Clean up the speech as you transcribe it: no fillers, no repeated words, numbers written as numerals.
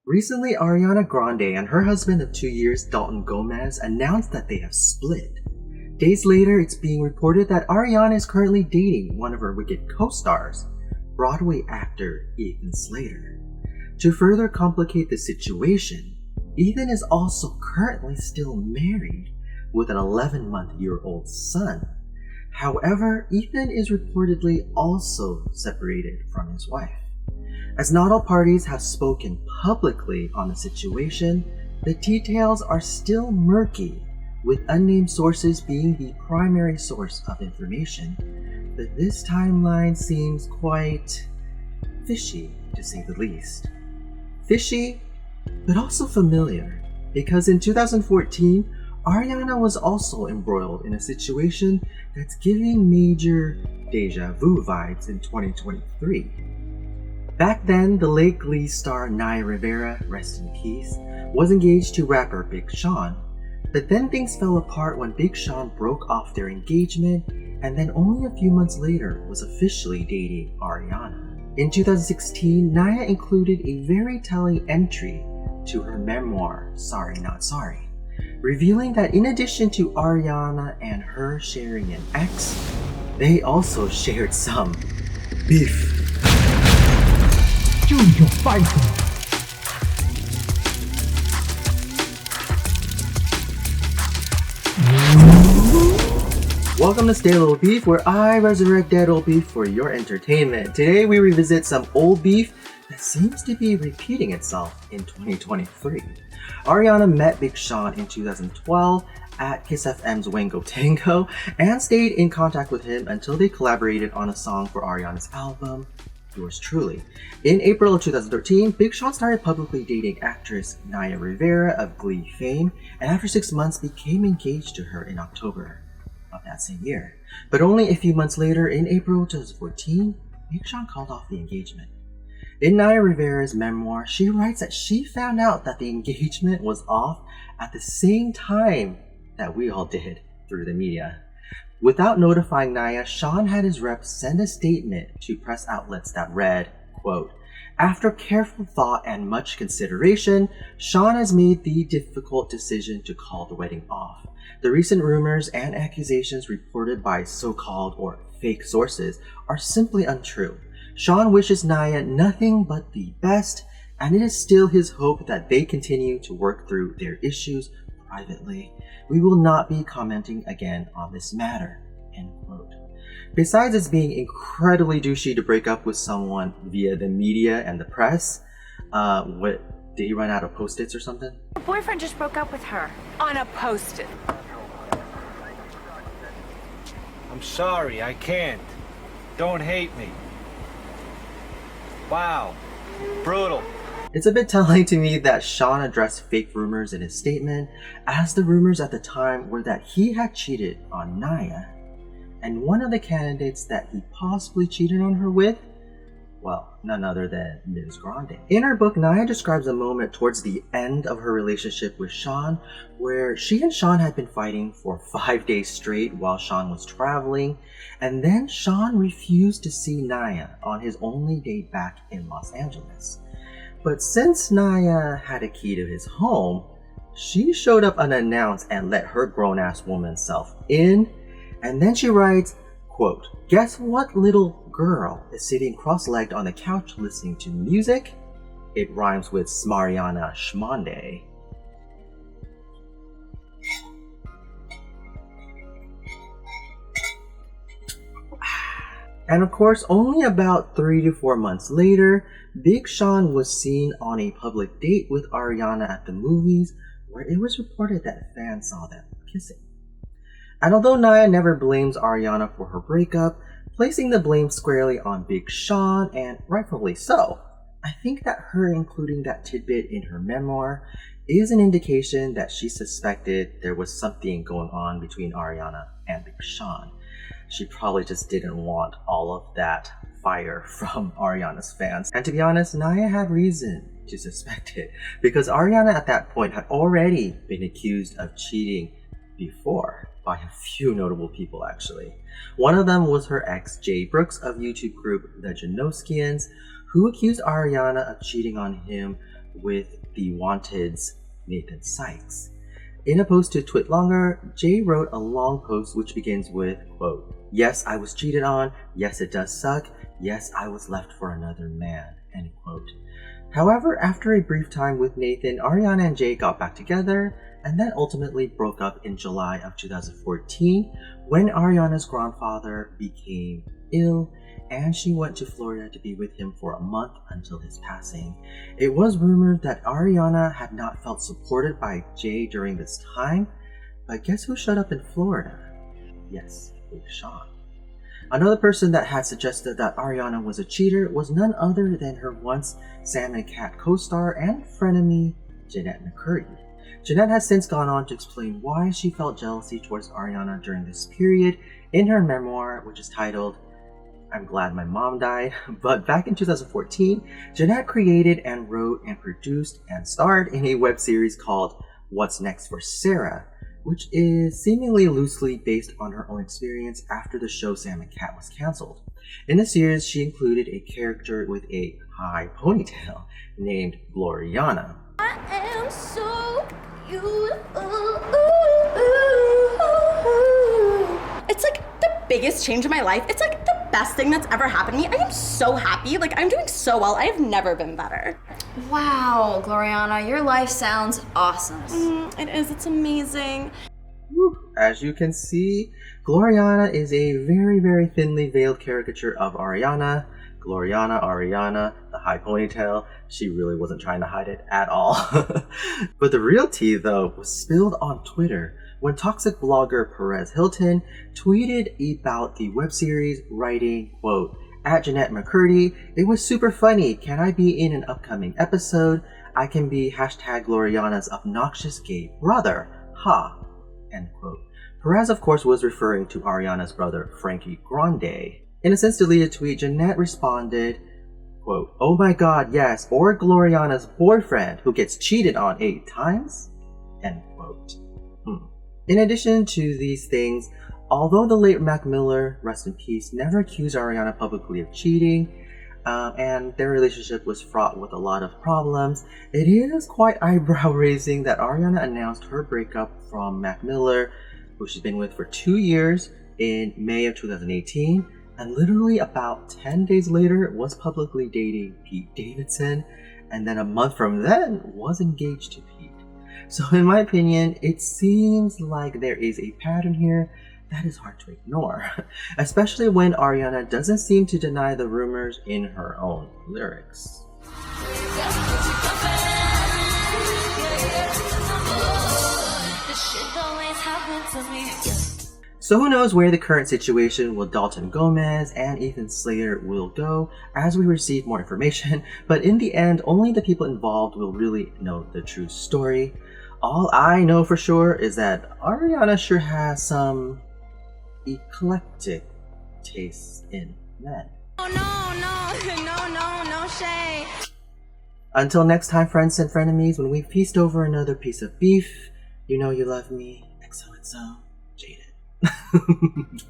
Recently, Ariana Grande and her husband of 2 years, Dalton Gomez, announced that they have split. Days later, it's being reported that Ariana is currently dating one of her Wicked co-stars, Broadway actor Ethan Slater. To further complicate the situation, Ethan is also currently still married with an 11-month-old son. However, Ethan is reportedly also separated from his wife. As not all parties have spoken publicly on the situation, the details are still murky, with unnamed sources being the primary source of information. But this timeline seems quite fishy, to say the least. Fishy, but also familiar, because in 2014, Ariana was also embroiled in a situation that's giving major Deja Vu vibes in 2023. Back then, the late Glee star Naya Rivera, rest in peace, was engaged to rapper Big Sean. But then things fell apart when Big Sean broke off their engagement and then only a few months later was officially dating Ariana. In 2016, Naya included a very telling entry to her memoir, Sorry Not Sorry, revealing that in addition to Ariana and her sharing an ex, they also shared some beef. Choose your fighting. Welcome to Stay Little Beef, where I resurrect dead old beef for your entertainment. Today we revisit some old beef that seems to be repeating itself in 2023. Ariana met Big Sean in 2012 at Kiss FM's Wango Tango and stayed in contact with him until they collaborated on a song for Ariana's album, Yours Truly. In April of 2013, Big Sean started publicly dating actress Naya Rivera of Glee fame, and after 6 months became engaged to her in October of that same year. But only a few months later, in April 2014, Big Sean called off the engagement. In Naya Rivera's memoir, she writes that she found out that the engagement was off at the same time that we all did through the media. Without notifying Naya, Sean had his reps send a statement to press outlets that read, quote, "After careful thought and much consideration, Sean has made the difficult decision to call the wedding off. The recent rumors and accusations reported by so-called or fake sources are simply untrue. Sean wishes Naya nothing but the best, and it is still his hope that they continue to work through their issues privately. We will not be commenting again on this matter," end quote. Besides it's being incredibly douchey to break up with someone via the media and the press, did he run out of Post-its or something? Her boyfriend just broke up with her on a Post-it. I'm sorry, I can't. Don't hate me. Wow, brutal. It's a bit telling to me that Sean addressed fake rumors in his statement, as the rumors at the time were that he had cheated on Naya, and one of the candidates that he possibly cheated on her with, well, none other than Ms. Grande. In her book, Naya describes a moment towards the end of her relationship with Sean where she and Sean had been fighting for 5 days straight while Sean was traveling, and then Sean refused to see Naya on his only date back in Los Angeles. But since Naya had a key to his home, she showed up unannounced and let her grown-ass woman self in, and then she writes, quote, "Guess what little girl is sitting cross-legged on the couch listening to music? It rhymes with Smariana Schmonde." And of course, only about 3 to 4 months later, Big Sean was seen on a public date with Ariana at the movies, where it was reported that fans saw them kissing. And although Naya never blames Ariana for her breakup, placing the blame squarely on Big Sean, and rightfully so, I think that her including that tidbit in her memoir is an indication that she suspected there was something going on between Ariana and Big Sean. She probably just didn't want all of that fire from Ariana's fans. And to be honest, Naya had reason to suspect it, because Ariana at that point had already been accused of cheating before by a few notable people actually. One of them was her ex Jay Brooks of YouTube group The Janoskians, who accused Ariana of cheating on him with the Wanted's Nathan Sykes. In a post to Twit Longer, Jay wrote a long post which begins with, quote, "Yes, I was cheated on. Yes, it does suck. Yes, I was left for another man," end quote. However, after a brief time with Nathan, Ariana and Jay got back together and then ultimately broke up in July of 2014 when Ariana's grandfather became ill and she went to Florida to be with him for a month until his passing. It was rumored that Ariana had not felt supported by Jay during this time, but guess who showed up in Florida? Yes, Big Sean. Another person that had suggested that Ariana was a cheater was none other than her once Sam and Cat co-star and frenemy, Jennette McCurdy. Jennette has since gone on to explain why she felt jealousy towards Ariana during this period in her memoir, which is titled "I'm Glad My Mom Died." But back in 2014, Jennette created and wrote and produced and starred in a web series called What's Next for Sarah, which is seemingly loosely based on her own experience after the show Sam and Cat was cancelled. In the series, she included a character with a high ponytail named Gloriana. I am so beautiful. It's like the biggest change in my life. It's like the best thing that's ever happened to me. I am so happy. Like, I'm doing so well. I have never been better. Wow, Gloriana, your life sounds awesome. It is. It's amazing. As you can see, Gloriana is a very, very thinly veiled caricature of Ariana. Gloriana, Ariana, the high ponytail, she really wasn't trying to hide it at all. But the real tea, though, was spilled on Twitter when toxic blogger Perez Hilton tweeted about the web series, writing, quote, "At Jennette McCurdy, it was super funny. Can I be in an upcoming episode? I can be hashtag Gloriana's obnoxious gay brother. Ha." End quote. Perez, of course, was referring to Ariana's brother, Frankie Grande. In a since deleted tweet, Jennette responded, quote, "Oh my god, yes, or Gloriana's boyfriend who gets cheated on 8 times? End quote. In addition to these things, although the late Mac Miller, rest in peace, never accused Ariana publicly of cheating, and their relationship was fraught with a lot of problems, it is quite eyebrow-raising that Ariana announced her breakup from Mac Miller, who she's been with for 2 years, in May of 2018, and literally about 10 days later was publicly dating Pete Davidson, and then a month from then was engaged to Pete. So in my opinion, it seems like there is a pattern here that is hard to ignore, especially when Ariana doesn't seem to deny the rumors in her own lyrics. So who knows where the current situation with Dalton Gomez and Ethan Slater will go as we receive more information, but in the end, only the people involved will really know the true story. All I know for sure is that Ariana sure has some eclectic tastes in men. Oh, no shade. Until next time, friends and frenemies, when we feast over another piece of beef, you know you love me. XOXO, Jaded.